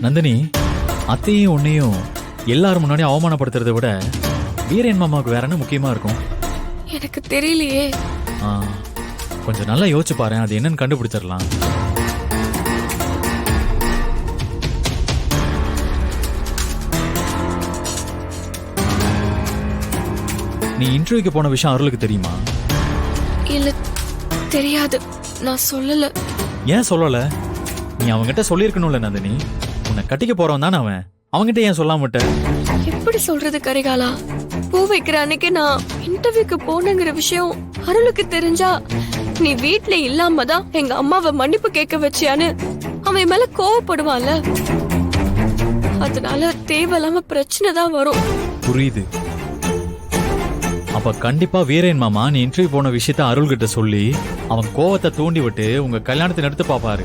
நந்தினி, அத்தையும் உன்னையும் எல்லாரும் முன்னாடி அவமானப்படுத்துறதை விட வீரன் மாமாவுக்கு வேற என்ன முக்கியமா இருக்கும்? எனக்கு தெரியலையே. ஆ, கொஞ்சம் நல்லா யோசிச்சு பாரு, அது என்னன்னு கண்டுபிடிச்சிடலாம். நீ இன்டர்வியூக்கு போன விஷயம் அருளுக்கு தெரியுமா? இல்ல, தெரியாது. நான் சொல்லல. ஏன் சொல்லல? நீ அவன்கிட்ட சொல்லியிருக்கணும்ல நந்தினி. உன்னை கட்டிக்க போறவன் தானே அவன். அவன்கிட்ட ஏன் சொல்லாம விட்ட? எப்படி சொல்றது கரிகாலா? பூ வைக்கிற அன்னைக்கு நான் இன்டர்வியூக்கு போனங்கிற விஷயம் அருளுக்கு தெரிஞ்சா, நீ வீட்ல இல்லாம தான் எங்க அம்மாவை மன்னிப்பு கேட்க வச்சியான்னு அவன் மேல கோவப்படுவான்ல. அதனால தேவையில்லாம பிரச்சனை தான் வரும். புரியுது. அப்ப கண்டிப்பா வீரன் மாமா நீ இன்டர்வியூ போன விஷயத்த அருள் கிட்ட சொல்லி அவன் கோவத்தை தூண்டி விட்டு உங்க கல்யாணத்தை நடத்து பாப்பாரு.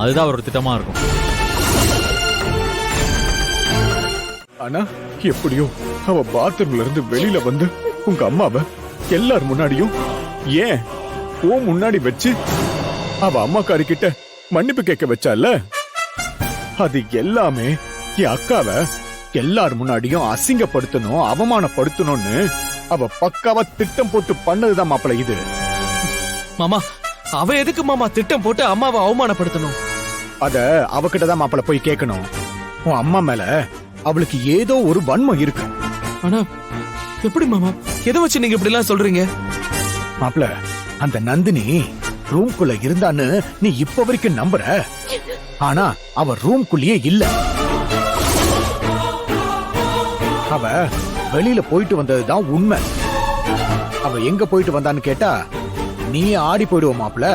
அதுதான் அவரோட திட்டமா இருக்கும். ஆனா எப்படியோ அவ பாத்ரூம்ல இருந்து வெளியில வந்து உங்க அம்மாவை எல்லார் முன்னாடியும், ஏன் ஓ முன்னாடி வச்சு அவ அம்மாக்காரி கிட்ட மன்னிப்பு கேட்க வச்சால, அது எல்லாமே என் அக்காவை எல்லார் முன்னாடியும் அசிங்கப்படுத்தணும், அவமானப்படுத்தணும்னு அவ பக்காவா திட்டம் போட்டு பண்ணதுதான் மாப்பிள இது. மாமா, அவ எதுக்கு மாமா திட்டம் போட்டு அம்மாவை அவமானப்படுத்தணும்? அத அவகிட்டதான் மாப்பிள போய் கேட்கணும். உன் அம்மா மேல அவளுக்கு ஏதோ ஒரு வன்மம் இருக்கு. ஆனா எப்படி மாமா? எதை வச்சு நீங்க இப்படி எல்லாம் சொல்றீங்க? மாப்பிள, அந்த நந்தினி ரூம்குள்ள இருந்தான்னு நீ இப்ப வரைக்கும் நம்புற. ஆனா அவ ரூம்குள்ளேயே இல்ல. அவ வெளியில போயிட்டு வந்ததுதான் உண்மை. அவ எங்க போயிட்டு வந்தான்னு கேட்டா நீ ஆடி போயிடுவ மாப்பிள.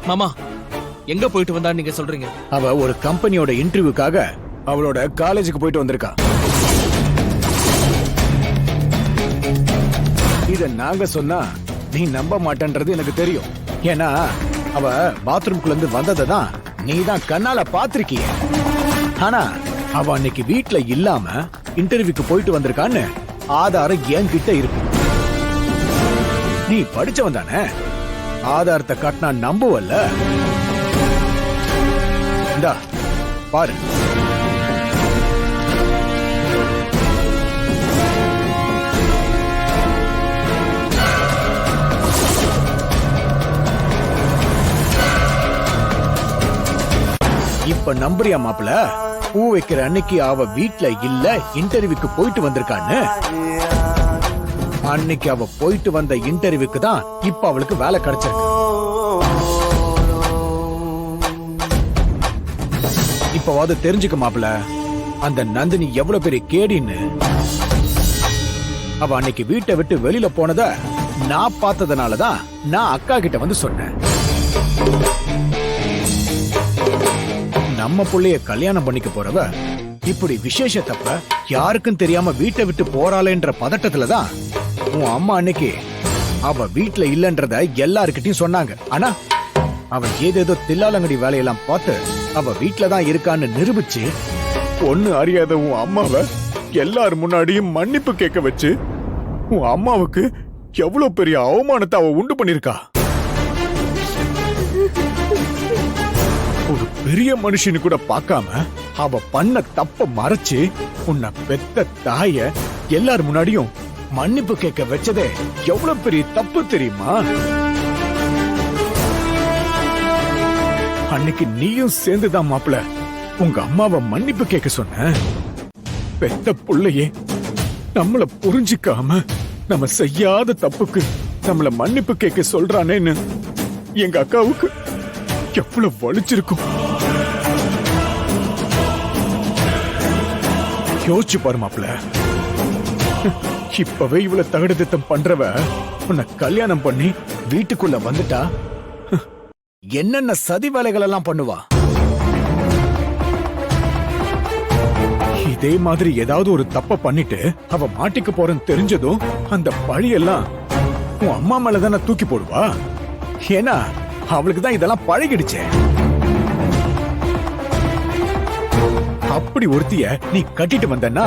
மாமா, எங்க போயிட்டு வந்தான்னு நீங்க சொல்றீங்க? அவ ஒரு கம்பெனியோட இன்டர்வியூக்காக அவளோட காலேஜுக்கு போயிட்டு வந்திருக்கா. இத நாங்க சொன்னா நீ நம்ப மாட்டேன்றது எனக்கு தெரியும். ஏன்னா அவ பாத்ரூம்குள்ள இருந்து வந்ததை தான் நீ தான் கண்ணால பாத்திருக்கிய. ஆனா அவ அன்னைக்கு வீட்ல இல்லாம இன்டர்வியூக்கு போயிட்டு வந்திருக்கான்னு ஆதாரம் என்கிட்ட இருக்கு. நீ படிச்சவன் தானே, ஆதாரத்தை காட்டினா நம்புவல்ல. இந்தா பாரு. இப்ப நம்புறியா மாப்பிள? பூ வைக்கிற அன்னைக்கு அவ வீட்ல இல்ல, இன்டர்வியூக்கு போயிட்டு வந்திருக்கான்னு. அன்னைக்கு அவ போயிட்டு வந்த இன்டர்வியூக்கு தான் இப்ப அவளுக்கு வேலை கிடைச்சிருக்கு. இப்பவாது தெரிஞ்சுக்க மாப்பிள, அந்த நந்தினி எவ்வளவு பெரிய கேடின்னு. அவ அன்னைக்கு வீட்டை விட்டு வெளியில போனத நான் பார்த்ததுனாலதான் நான் அக்கா கிட்ட வந்து சொன்னேன். நம்ம புள்ளைய கல்யாணம் பண்ணிக்க போறவ இப்படி விசேஷத்தப்ப யாருக்கும் தெரியாம வீட்டை விட்டு போறாளேன்ற பதட்டத்துலதான் உன் அம்மா அன்னைக்கு அவ வீட்டுல இல்லன்றத எல்லாருக்கிட்டையும் சொன்னாங்க. ஆனா அவ ஏதேதோ தில்லாலங்கடி வேலையெல்லாம் பார்த்து அவ வீட்டுலதான் இருக்கான்னு நிரூபிச்சு ஒண்ணு அறியாத உன் அம்மாவை எல்லார் முன்னாடியும் மன்னிப்பு கேட்க வச்சு உன் அம்மாவுக்கு எவ்வளவு பெரிய அவமானத்தை அவ உண்டு பண்ணிருக்கா. ஒரு பெரிய மனுஷனு கூட பார்க்காம அவ பண்ண தப்ப மறைச்சு உன்னை பெத்த தாய எல்லார் முன்னாடியும் மன்னிப்பு கேட்க வச்சதே எவ்வளவு பெரிய தப்பு தெரியுமா? அன்னைக்கு நீயும் சேர்ந்துதான் மாப்பிள உங்க அம்மாவை மன்னிப்பு கேட்க சொன்ன. பெத்த புள்ளையே நம்மள புரிஞ்சுக்காம நம்ம செய்யாத தப்புக்கு நம்மள மன்னிப்பு கேட்க சொல்றானேன்னு எங்க அக்காவுக்கு எவ்வளவு வலிச்சிருக்கும். யோசிச்சு பாரு மாப்பிள. இப்பவே இவ்வளவு தகடு திட்டம் பண்றவ உன்னை கல்யாணம் பண்ணி வீட்டுக்குள்ள வந்துட்டா என்னென்ன சதி வேலைகள் எல்லாம் பண்ணுவா. இதே மாதிரி ஏதாவது ஒரு தப்ப பண்ணிட்டு அவ மாட்டிக்க போறன்னு தெரிஞ்சதும் அந்த பழியெல்லாம் உன் அம்மா மேலதான தூக்கி போடுவா. ஏன்னா அவளுக்கு தான் இதெல்லாம் பழகிடுச்சே. அப்படி ஒருத்திய நீ கட்டிட்டு வந்தன்னா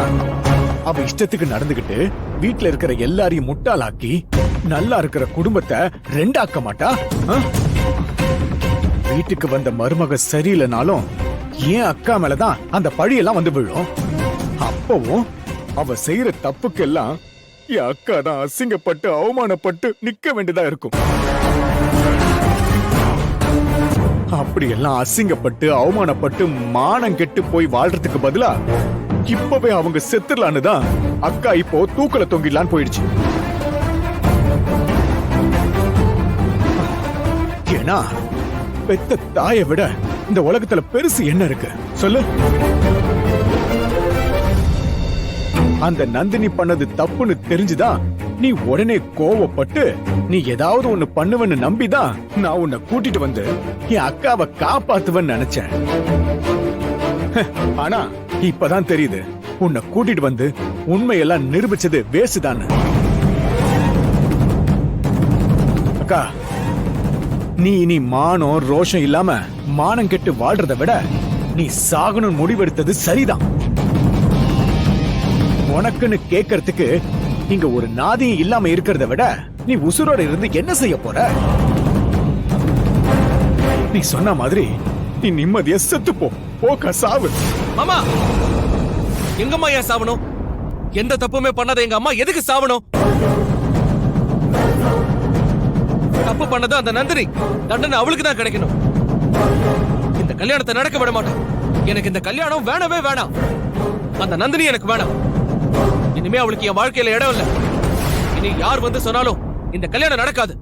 அவ இஷ்டத்துக்கு நடந்துகிட்டு வீட்டுல இருக்கிற எல்லாரையும் முட்டாளாக்கி நல்லா இருக்கிற குடும்பத்தை ரெண்டாக்க மாட்டா. வீட்டுக்கு வந்த மருமக சரியில்லைனாலும் ஏன் அக்கா மேலதான் அந்த பழியெல்லாம் வந்து விழும். அப்பவும் அவ செய்யற தப்புக்கெல்லாம் என் அக்கா தான் அசிங்கப்பட்டு அவமானப்பட்டு நிக்க வேண்டியதா இருக்கும். அப்படியெல்லாம் அசிங்கப்பட்டு அவமானப்பட்டு மானம் கெட்டு போய் வாழ்றதுக்கு பதிலா இப்பவே அவங்க செத்துடலான்னு தான் அக்கா இப்போ தூக்கல தொங்கிடலான்னு போயிடுச்சு. ஏன்னா பெத்த தாயை விட இந்த உலகத்துல பெருசு என்ன இருக்கு சொல்லு? அந்த நந்தினி பண்ணது தப்புன்னு தெரிஞ்சுதான் நீ உடனே கோவப்பட்டு நீ ஏதாவது ஒண்ணு பண்ணுவன்னு நம்பிதான் நான் உன்னை கூட்டிட்டு வந்து என் அக்காவை காப்பாத்துவன்னு நினைச்சேன். ஆனா இப்பதான் தெரியுது உன்னை கூட்டிட்டு வந்து உண்மையெல்லாம் நிரூபிச்சது வேஸ்ட் தான். அக்கா, நீ இனி மானம் ரோஷம் இல்லாம மானம் கெட்டு வாழ்றத விட நீ சாகணும் முடிவெடுத்தது சரிதான். உனக்குன்னு கேட்கறதுக்கு இங்க ஒரு நாதியும் இல்லாம இருக்கிறத விட நீ உசுரோட இருந்து என்ன செய்ய போற? நீ சொன்ன மாதிரி நீ நிம்மதியா செத்து போக்கா சாவு. மாமா, எங்கம்மா ஏன் சாவணும்? எந்த தப்புமே பண்ணாத எங்க அம்மா எதுக்கு சாவணும்? தப்பு பண்ணது அந்த நந்தினி, தண்டனை அவளுக்கு தான் கிடைக்கணும். இந்த கல்யாணத்தை நடக்க விட மாட்டேன். எனக்கு இந்த கல்யாணம் வேணவே வேணாம். அந்த நந்தினி எனக்கு வேணாம். இனிமே அவளுக்கு என் வாழ்க்கையில இடம் இல்ல. இனி யார் வந்து சொன்னாலும் இந்த கல்யாணம் நடக்காது.